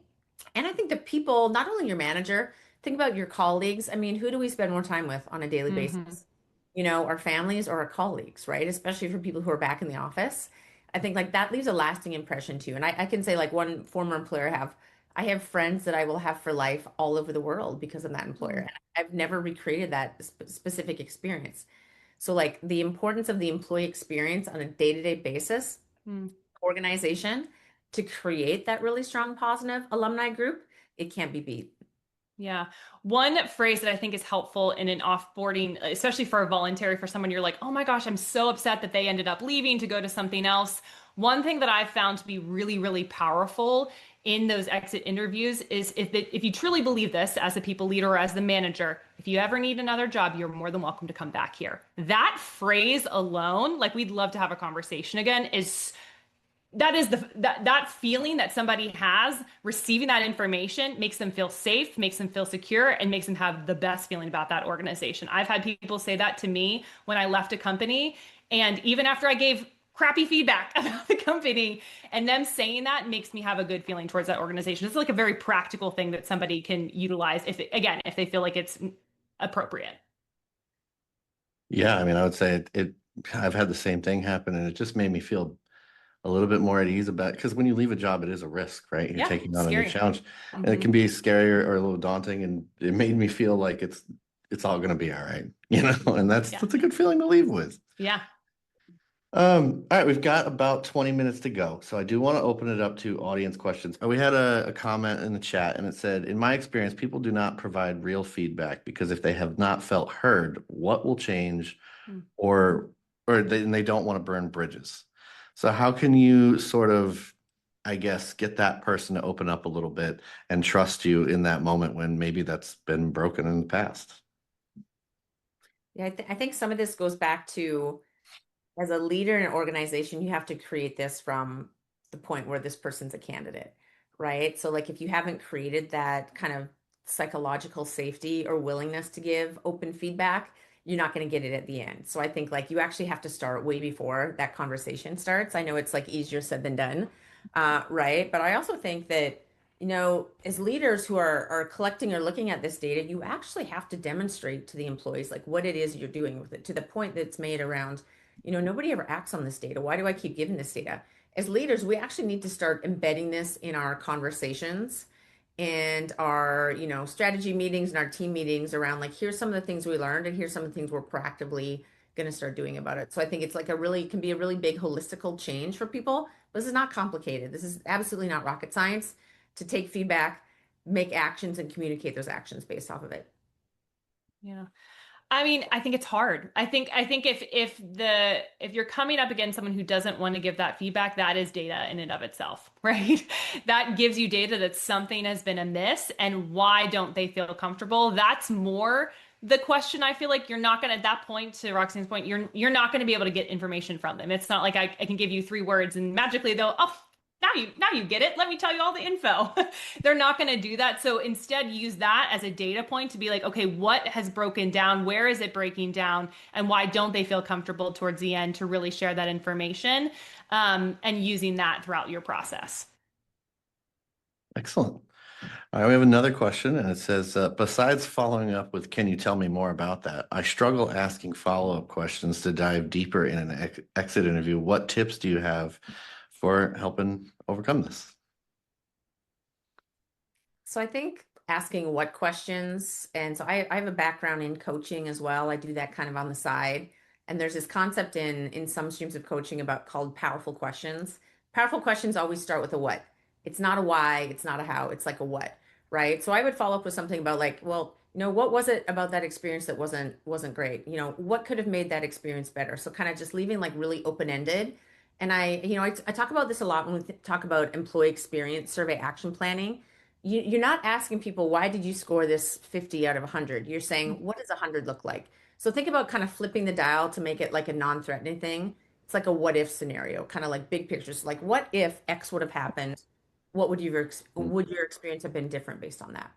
And I think the people, not only your manager, think about your colleagues. I mean, who do we spend more time with on a daily basis? Our families or our colleagues, right? Especially for people who are back in the office. I think that leaves a lasting impression too. And I can say one former employer I have friends that I will have for life all over the world because of that employer. And I've never recreated that specific experience. So the importance of the employee experience on a day-to-day basis, organization, to create that really strong positive alumni group, it can't be beat. Yeah. One phrase that I think is helpful in an offboarding, especially for a voluntary, for someone you're like, oh my gosh, I'm so upset that they ended up leaving to go to something else. One thing that I've found to be really, really powerful in those exit interviews is if you truly believe this as a people leader or as the manager, if you ever need another job, you're more than welcome to come back here. That phrase alone, we'd love to have a conversation again, that feeling that somebody has receiving that information makes them feel safe, makes them feel secure, and makes them have the best feeling about that organization. I've had people say that to me when I left a company, and even after I gave crappy feedback about the company, and them saying that makes me have a good feeling towards that organization. It's a very practical thing that somebody can utilize if they feel like it's appropriate. Yeah, I mean, I would say I've had the same thing happen, and it just made me feel a little bit more at ease about, because when you leave a job, it is a risk, right? You're taking on a new challenge, and it can be scary or a little daunting. And it made me feel like it's all going to be all right, and Yeah. that's a good feeling to leave with. Yeah. All right, we've got about 20 minutes to go. So I do want to open it up to audience questions. We had a comment in the chat and it said, in my experience, people do not provide real feedback because if they have not felt heard, what will change Mm. or they don't want to burn bridges. So how can you sort of, I guess, get that person to open up a little bit and trust you in that moment when maybe that's been broken in the past? Yeah, I think some of this goes back to, as a leader in an organization, you have to create this from the point where this person's a candidate, right? So, like, if you haven't created that kind of psychological safety or willingness to give open feedback, you're not going to get it at the end. So, I think like you actually have to start way before that conversation starts. I know it's like easier said than done, right? But I also think that, as leaders who are collecting or looking at this data, you actually have to demonstrate to the employees like what it is you're doing with it, to the point that's made around, nobody ever acts on this data. Why do I keep giving this data? As leaders, we actually need to start embedding this in our conversations and our, strategy meetings and our team meetings around like, here's some of the things we learned and here's some of the things we're proactively going to start doing about it. So I think it's like can be a really big holistical change for people. This is not complicated. This is absolutely not rocket science to take feedback, make actions, and communicate those actions based off of it. Yeah. I mean, I think it's hard. I think if you're coming up against someone who doesn't want to give that feedback, that is data in and of itself, right? That gives you data that something has been amiss, and why don't they feel comfortable? That's more the question. I feel like you're not going to, at that point, to Roxanne's point, you're not going to be able to get information from them. It's not like I can give you 3 words and magically they'll, oh, now you get it. Let me tell you all the info. They're not going to do that. So instead, use that as a data point to be like, okay, what has broken down? Where is it breaking down? And why don't they feel comfortable towards the end to really share that information, and using that throughout your process? Excellent. All right, we have another question, and it says, besides following up with, can you tell me more about that? I struggle asking follow-up questions to dive deeper in an exit interview. What tips do you have for helping overcome this? So I think asking what questions, and so I have a background in coaching as well. I do that kind of on the side. And there's this concept in some streams of coaching about called powerful questions. Powerful questions always start with a what. It's not a why, it's not a how, it's like a what, right? So I would follow up with something about like, well, what was it about that experience that wasn't great? What could have made that experience better? So kind of just leaving like really open-ended. And I talk about this a lot when we talk about employee experience survey action planning. You're not asking people, why did you score this 50 out of 100? You're saying, what does 100 look like? So think about kind of flipping the dial to make it like a non-threatening thing. It's like a what if scenario, kind of like big pictures. Like, what if X would have happened? What would your experience have been different based on that?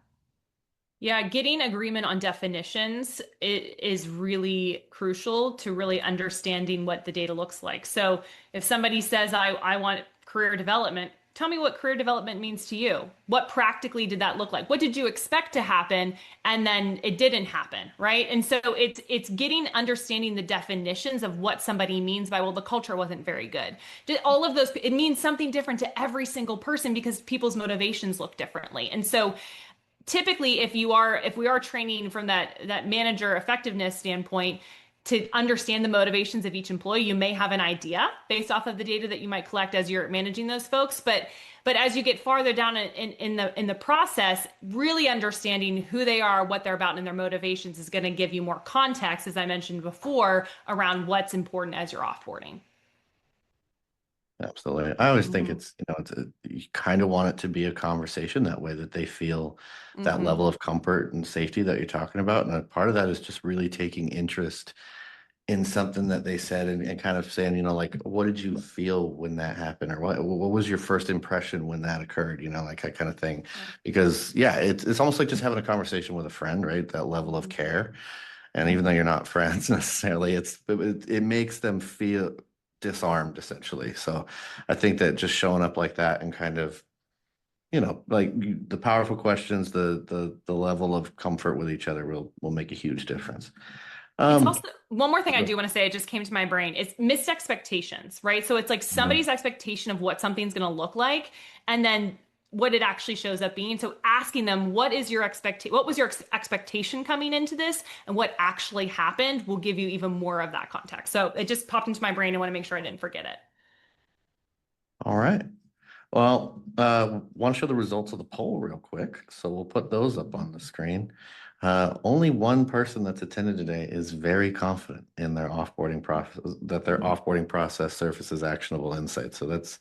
Yeah, getting agreement on definitions is really crucial to really understanding what the data looks like. So if somebody says, I want career development, tell me what career development means to you. What practically did that look like? What did you expect to happen? And then it didn't happen, right? And so it's getting understanding the definitions of what somebody means by, well, the culture wasn't very good. All of those, it means something different to every single person because people's motivations look differently. And so typically if we are training from that manager effectiveness standpoint to understand the motivations of each employee, you may have an idea based off of the data that you might collect as you're managing those folks, but as you get farther down in the process, really understanding who they are, what they're about, and their motivations is going to give you more context, as I mentioned before, around what's important as you're offboarding. Absolutely. I always think Mhm. you kind of want it to be a conversation that way that they feel that Mhm. level of comfort and safety that you're talking about. And a part of that is just really taking interest in something that they said and kind of saying, like, what did you feel when that happened? Or what was your first impression when that occurred? Like that kind of thing. Yeah. Because yeah, it's almost like just having a conversation with a friend, right? That level of Mhm. care. And even though you're not friends necessarily, it makes them feel disarmed essentially. So I think that just showing up like that and kind of, like the powerful questions, the level of comfort with each other will make a huge difference. It's Um, also one more thing I do want to say, it just came to my brain, is missed expectations, right? So it's like Mhm. somebody's expectation of what something's going to look like, and then what it actually shows up being. So asking them, what was your expectation coming into this, and what actually happened will give you even more of that context. So it just popped into my brain. I want to make sure I didn't forget it. All right. Well, want to show the results of the poll real quick. So we'll put those up on the screen. Only one person that's attended today is very confident in their offboarding process, that their offboarding process surfaces actionable insights. So that's,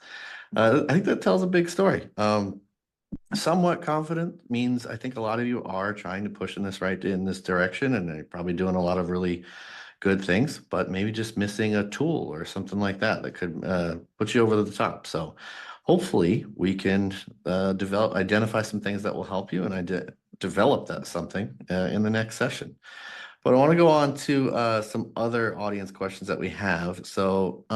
I think that tells a big story. Somewhat confident means I think a lot of you are trying to push in this direction, and you're probably doing a lot of really good things, but maybe just missing a tool or something like that that could put you over the top. So hopefully we can identify some things that will help you, and develop that something in the next session. But I want to go on to some other audience questions that we have. So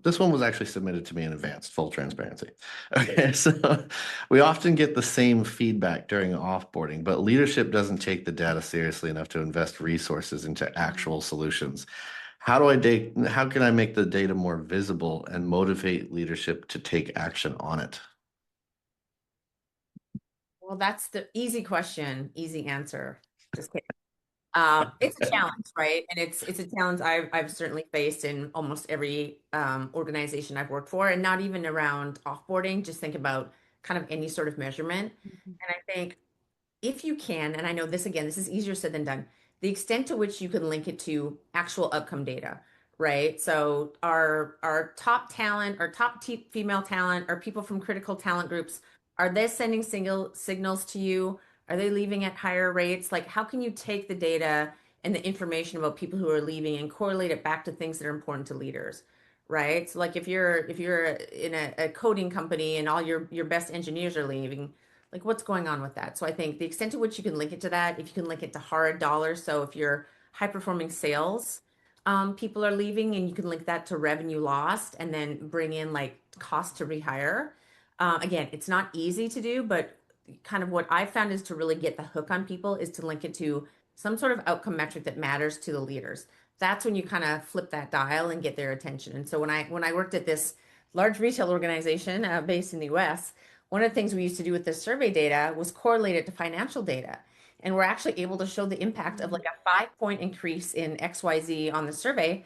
this one was actually submitted to me in advance, full transparency. Okay, so we often get the same feedback during offboarding, but leadership doesn't take the data seriously enough to invest resources into actual solutions. How can I make the data more visible and motivate leadership to take action on it? Well, that's the easy question, easy answer. Just kidding. It's a challenge, right? And it's a challenge I've certainly faced in almost every organization I've worked for, and not even around offboarding. Just think about kind of any sort of measurement. And I think if you can, and I know this again, this is easier said than done, the extent to which you can link it to actual outcome data, right? So our top talent, our female talent, our people from critical talent groups, are they sending single signals to you? Are they leaving at higher rates? Like, how can you take the data and the information about people who are leaving and correlate it back to things that are important to leaders, right? So, like, if you're in a coding company and all your best engineers are leaving, like, what's going on with that? So I think the extent to which you can link it to that, if you can link it to hard dollars, so if you're high performing sales, people are leaving, and you can link that to revenue lost and then bring in like cost to rehire. Again, it's not easy to do, but kind of what I've found is to really get the hook on people is to link it to some sort of outcome metric that matters to the leaders. That's when you kind of flip that dial and get their attention. And so when I worked at this large retail organization based in the US, one of the things we used to do with this survey data was correlate it to financial data. And we're actually able to show the impact of like a 5-point increase in XYZ on the survey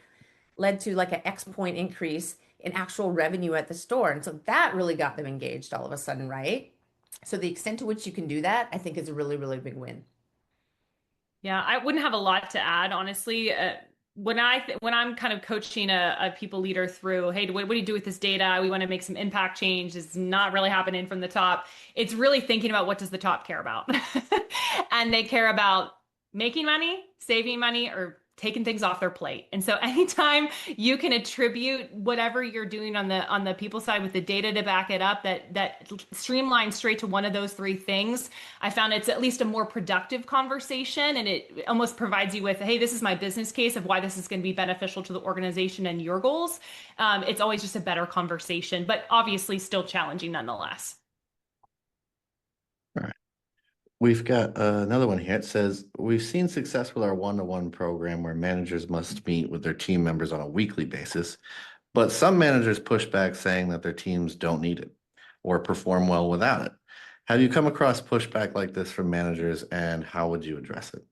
led to like an X point increase in actual revenue at the store. And so that really got them engaged all of a sudden, right? So the extent to which you can do that, I think is a really, really big win. Yeah, I wouldn't have a lot to add, honestly. When I'm kind of coaching a people leader through, hey, what do you do with this data? We want to make some impact change. It's not really happening from the top. It's really thinking about, what does the top care about? And they care about making money, saving money, or taking things off their plate. And so anytime you can attribute whatever you're doing on the people side with the data to back it up, that streamlines straight to one of those three things, I found it's at least a more productive conversation, and it almost provides you with, hey, this is my business case of why this is going to be beneficial to the organization and your goals. It's always just a better conversation, but obviously still challenging nonetheless. All right. We've got another one here. It says, we've seen success with our one-to-one program where managers must meet with their team members on a weekly basis, but some managers push back saying that their teams don't need it or perform well without it. Have you come across pushback like this from managers, and how would you address it?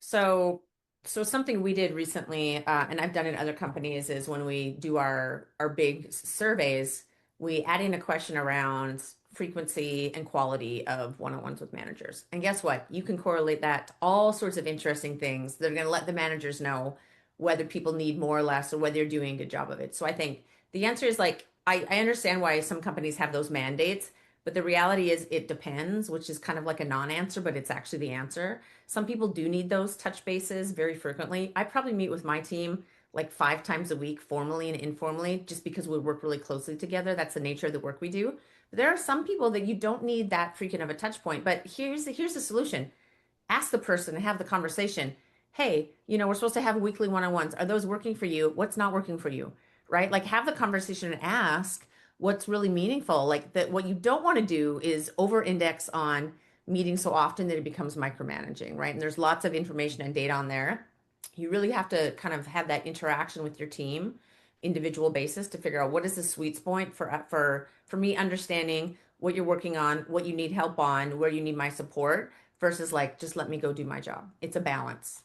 So something we did recently, and I've done in other companies, is when we do our big surveys, we add in a question around frequency and quality of one-on-ones with managers. And guess what? You can correlate that to all sorts of interesting things that are going to let the managers know whether people need more or less, or whether you're doing a good job of it. So I think the answer is like, I understand why some companies have those mandates, but the reality is it depends, which is kind of like a non-answer, but it's actually the answer. Some people do need those touch bases very frequently. I probably meet with my team like 5 times a week, formally and informally, just because we work really closely together. That's the nature of the work we do. But there are some people that you don't need that frequent of a touch point. But here's the solution. Ask the person and have the conversation. Hey, we're supposed to have weekly one-on-ones. Are those working for you? What's not working for you? Right? Like, have the conversation and ask what's really meaningful. Like, that what you don't want to do is over-index on meeting so often that it becomes micromanaging, right? And there's lots of information and data on there. You really have to kind of have that interaction with your team individual basis to figure out what is the sweet spot for me understanding what you're working on, what you need help on, where you need my support versus like just let me go do my job. It's a balance.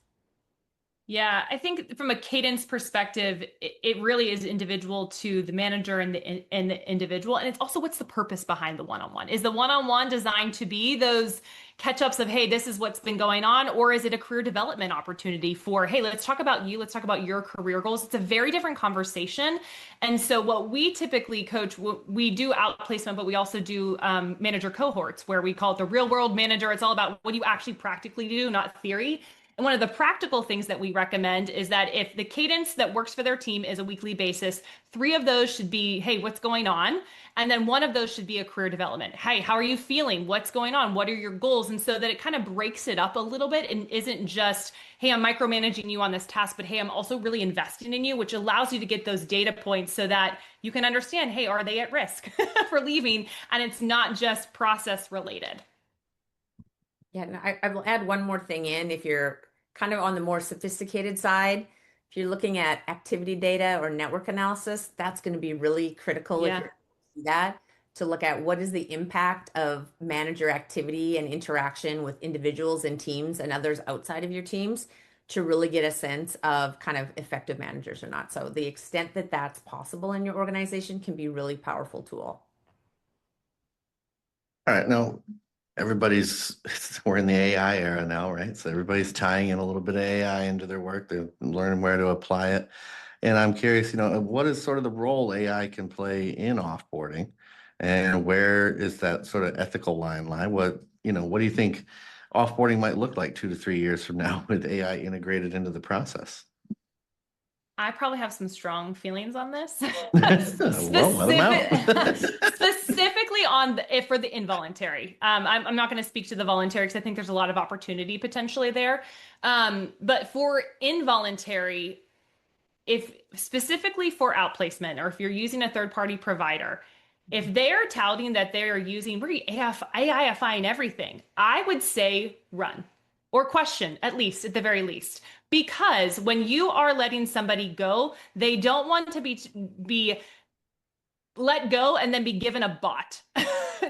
Yeah, I think from a cadence perspective, it really is individual to the manager and the individual, and it's also what's the purpose behind the one-on-one? Is the one-on-one designed to be those catch-ups of, hey, this is what's been going on, or is it a career development opportunity for, hey, let's talk about you, let's talk about your career goals? It's a very different conversation, and so what we typically coach, we do outplacement, but we also do manager cohorts where we call it the real-world manager. It's all about what do you actually practically do, not theory. And one of the practical things that we recommend is that if the cadence that works for their team is a weekly basis, 3 of those should be, hey, what's going on? And then 1 of those should be a career development. Hey, how are you feeling? What's going on? What are your goals? And so that it kind of breaks it up a little bit and isn't just, hey, I'm micromanaging you on this task, but hey, I'm also really investing in you, which allows you to get those data points so that you can understand, hey, are they at risk for leaving? And it's not just process related. Yeah, and I will add one more thing in. If you're kind of on the more sophisticated side, if you're looking at activity data or network analysis, that's going to be really critical if Yeah. you're do that to look at what is the impact of manager activity and interaction with individuals and teams and others outside of your teams to really get a sense of kind of effective managers or not. So the extent that that's possible in your organization can be a really powerful tool. All right, now everybody's we're in the AI era now, right? So everybody's tying in a little bit of AI into their work. They're learning where to apply it. And I'm curious, what is sort of the role AI can play in offboarding, and where is that sort of ethical line? What do you think offboarding might look like 2 to 3 years from now with AI integrated into the process? I probably have some strong feelings on this. Well, let them out. Specifically on if for the involuntary. I'm not going to speak to the voluntary because I think there's a lot of opportunity potentially there. But for involuntary, if specifically for outplacement or if you're using a third party provider, if they're touting that they're using AIifying everything, I would say run or question at least at the very least. Because when you are letting somebody go, they don't want to be let go and then be given a bot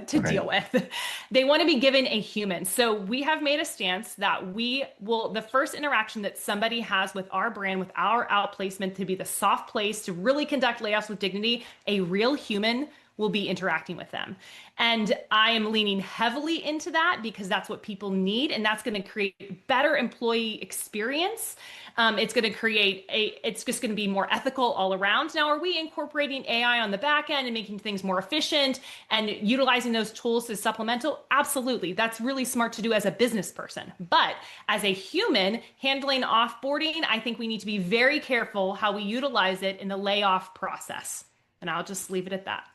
to Right. deal with. They want to be given a human. So we have made a stance that we will, the first interaction that somebody has with our brand, with our outplacement to be the soft place to really conduct layoffs with dignity, a real human will be interacting with them. And I am leaning heavily into that because that's what people need. And that's going to create better employee experience. It's just going to be more ethical all around. Now, are we incorporating AI on the back end and making things more efficient and utilizing those tools as supplemental? Absolutely. That's really smart to do as a business person. But as a human handling offboarding, I think we need to be very careful how we utilize it in the layoff process. And I'll just leave it at that.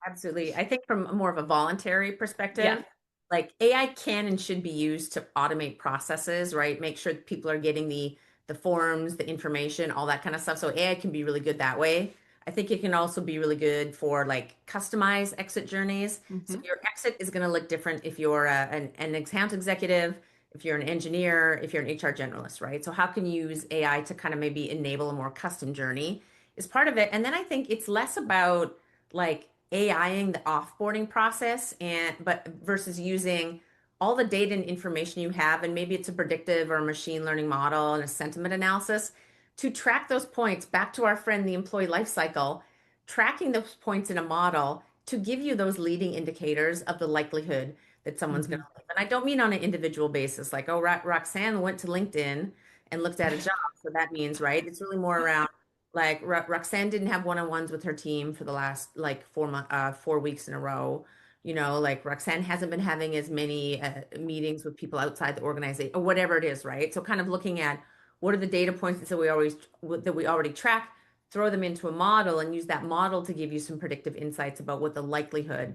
Absolutely. I think from more of a voluntary perspective, Yeah. like AI can and should be used to automate processes, right? Make sure that people are getting the forms, the information, all that kind of stuff. So AI can be really good that way. I think it can also be really good for like customized exit journeys. So Mm-hmm. your exit is going to look different if you're an account executive, if you're an engineer, if you're an HR generalist, right? So how can you use AI to kind of maybe enable a more custom journey is part of it. And then I think it's less about like AIing the offboarding process but versus using all the data and information you have, and maybe it's a predictive or a machine learning model and a sentiment analysis to track those points back to our friend, the employee life cycle, tracking those points in a model to give you those leading indicators of the likelihood that someone's going Mm-hmm. to leave. And I don't mean on an individual basis, like, oh, Roxanne went to LinkedIn and looked at a job. So that means, right? It's really more around like Roxanne didn't have one-on-ones with her team for the last like 4 weeks in a row. Like Roxanne hasn't been having as many meetings with people outside the organization or whatever it is, right? So kind of looking at what are the data points that we already track, throw them into a model and use that model to give you some predictive insights about what the likelihood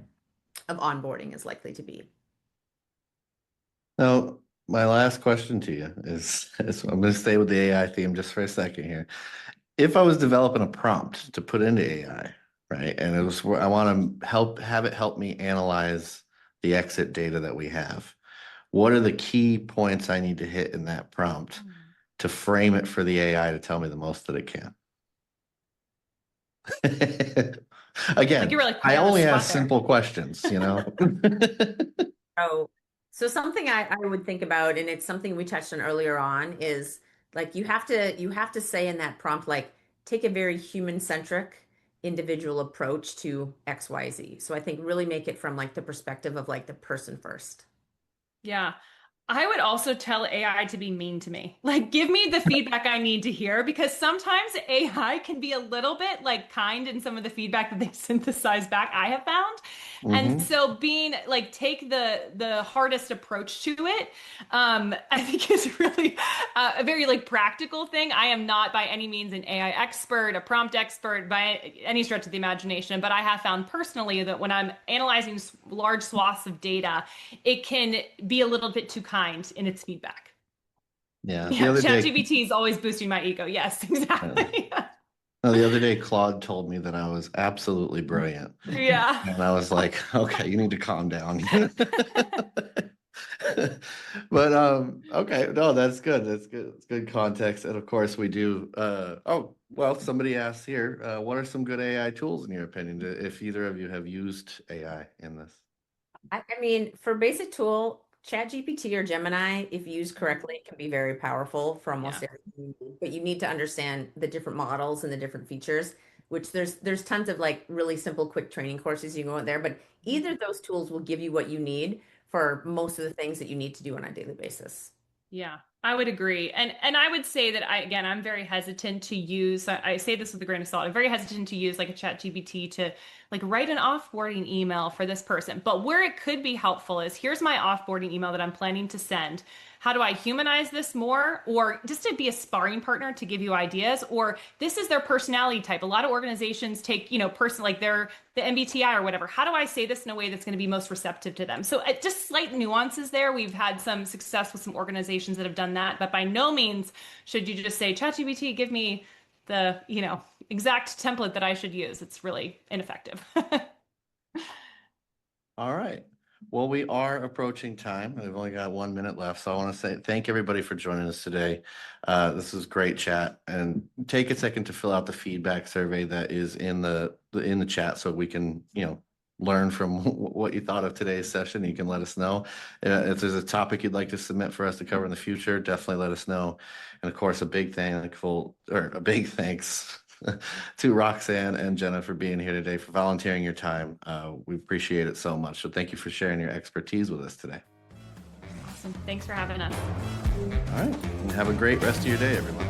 of onboarding is likely to be. Now, my last question to you is I'm going to stay with the AI theme just for a second here. If I was developing a prompt to put into AI, right, and I want to have it help me analyze the exit data that we have, what are the key points I need to hit in that prompt to frame it for the AI to tell me the most that it can? Again, you're really put me I on the only spot ask there. simple questions, you know? So, so something I would think about, and it's something we touched on earlier on, is like you have to say in that prompt, like take a very human-centric individual approach to XYZ. So I think really make it from like the perspective of like the person first. Yeah. I would also tell AI to be mean to me. Like, give me the feedback I need to hear because sometimes AI can be a little bit like kind in some of the feedback that they synthesize back, I have found. And Hmm. so being like take the hardest approach to it, I think is really a very like practical thing. I am not by any means an AI expert, a prompt expert by any stretch of the imagination, but I have found personally that when I'm analyzing large swaths of data, it can be a little bit too kind in its feedback. Yeah. The Yeah, other day, ChatGPT is always boosting my ego. Yes, uh, exactly. no, the other day, Claude told me that I was absolutely brilliant. Yeah. And I was like, okay, you need to calm down. But okay, no, that's good. That's good. It's good context. And of course we do oh, well, somebody asked here, what are some good AI tools in your opinion, if either of you have used AI in this? I mean, for basic tool, ChatGPT or Gemini, if used correctly, can be very powerful for almost Yeah. everything you need. But you need to understand the different models and the different features, which there's tons of like really simple, quick training courses you can go out there. But either of those tools will give you what you need for most of the things that you need to do on a daily basis. Yeah, I would agree. And I would say that I'm very hesitant to use, I say this with a grain of salt. I'm very hesitant to use like a chat GPT to like write an offboarding email for this person. But where it could be helpful is here's my offboarding email that I'm planning to send. How do I humanize this more? Or just to be a sparring partner to give you ideas, or this is their personality type. A lot of organizations take, person like their the MBTI or whatever. How do I say this in a way that's going to be most receptive to them? So just slight nuances there. We've had some success with some organizations that have done that, but by no means should you just say, ChatGPT, give me the, exact template that I should use. It's really ineffective. All right. Well, we are approaching time. We've only got 1 minute left. So I want to say thank everybody for joining us today. This was great chat. And take a second to fill out the feedback survey that is in the chat so we can, learn from what you thought of today's session. You can let us know. If there's a topic you'd like to submit for us to cover in the future, definitely let us know. And of course, a big thanks to Roxanne and Jena for being here today, for volunteering your time. We appreciate it so much. So thank you for sharing your expertise with us today. Awesome. Thanks for having us. All right. And have a great rest of your day, everyone.